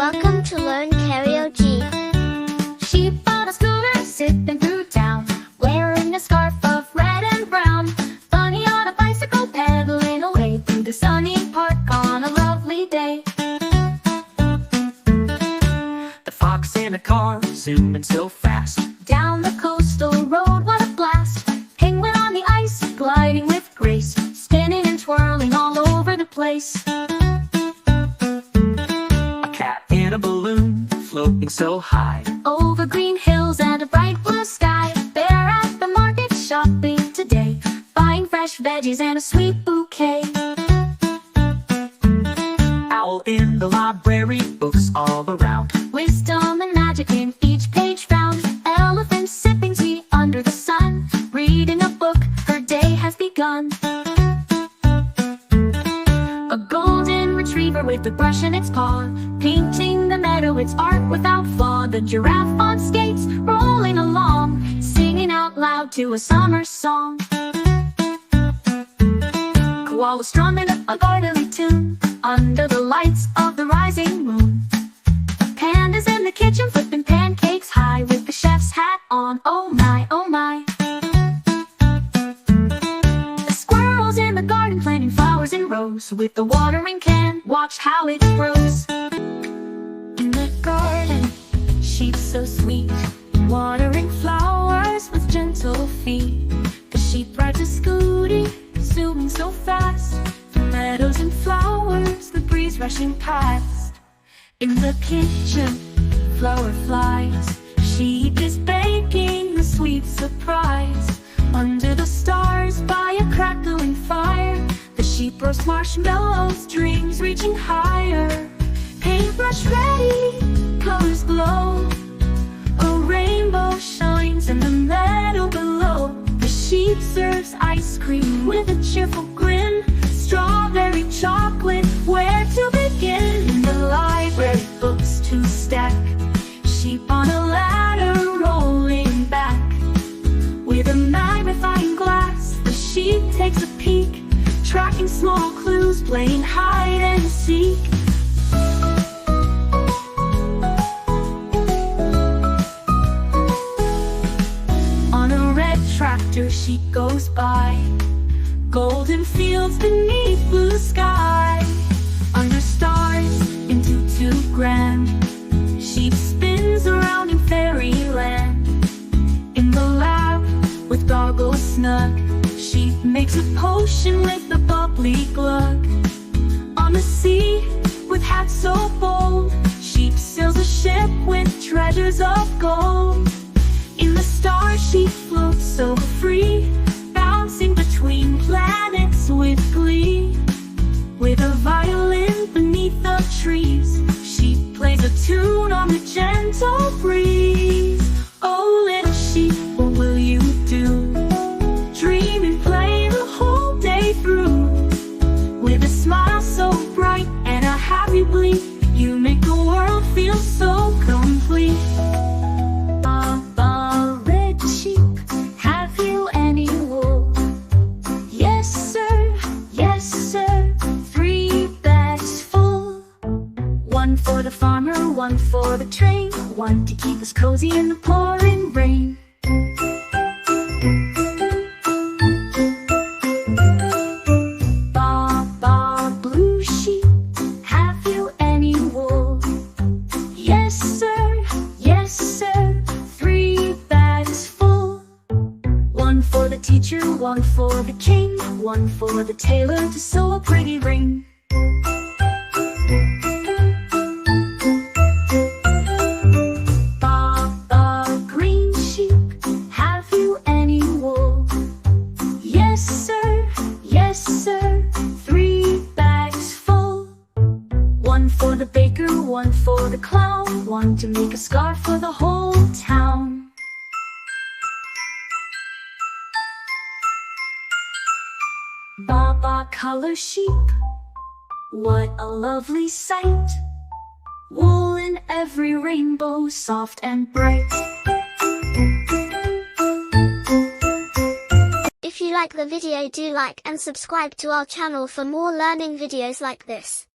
Welcome to Learn Karaoke. Sheep on a scooter zipping through town, wearing a scarf of red and brown. Bunny on a bicycle pedaling away through the sunny park on a lovely day. The fox in a car zooming so fast down the coastal road, what a blast. Penguin on the ice gliding with grace, spinning and twirling all over the place. A balloon floating so high over green hills and a bright blue sky. Bear at the market shopping today, buying fresh veggies and a sweet bouquet. Owl in the library, books all around, wisdom and magic in each page found. Elephant sipping tea under the sun, reading a book, her day has begun. A golden retriever with a brush in its paw, painting the meadow, it's art without flaw. The giraffe on skates, rolling along, singing out loud to a summer song. Koala strumming a garden tune under the lights of the rising moon. Pandas in the kitchen flipping pancakes high with the chef's hat on, oh my, oh my. The squirrels in the garden planting flowers in rows with the watering can, watch how it grows. In the garden, sheep so sweet, watering flowers with gentle feet. The sheep rides a scooty, zooming so fast, through meadows and flowers, the breeze rushing past. In the kitchen, flower flies, sheep is baking a sweet surprise. Under the stars by a crackling fire, the sheep roast marshmallows, dreams reaching higher. Paintbrush ready, colors glow, a rainbow shines in the meadow below. The sheep serves ice cream with a cheerful grin, strawberry chocolate, where to begin? In the library, books to stack, sheep on a ladder rolling back. With a magnifying glass, the sheep takes a peek, tracking small clues, playing hide and seek. On a red tractor she goes by, golden fields beneath blue sky. Under stars into too grand, sheep spins around in fairyland. In the lab with goggles snug, sheep makes a potion with a bubbly glug. On the sea with hats so bold, sheep sails a ship with treasures of gold. In the stars she floats so free, bouncing between planets with glee. With a violin beneath the trees, she plays a tune on the gentle breeze. Oh little sheep, what will you do? Dream and play the whole day through. With a smile so bright and a happy blink, you make the world feel so complete. Baa Baa Red Sheep, have you any wool? Yes sir, yes sir, 3 bags full. One for the farmer, one for the train, one to keep us cozy in the pouring rain. Baa Baa Blue Sheep, have you any wool? Yes sir, 3 bags full. One for the teacher, one for the king, one for the tailor to sew a pretty ring. Baa Baa Green Sheep, have you any wool? Yes sir, 3 bags full. One for the baker, one for the clown, one to make a scarf for the whole town. Baa Baa Color Sheep, what a lovely sight. Wool in every rainbow, soft and bright. If you like the video, do like and subscribe to our channel for more learning videos like this.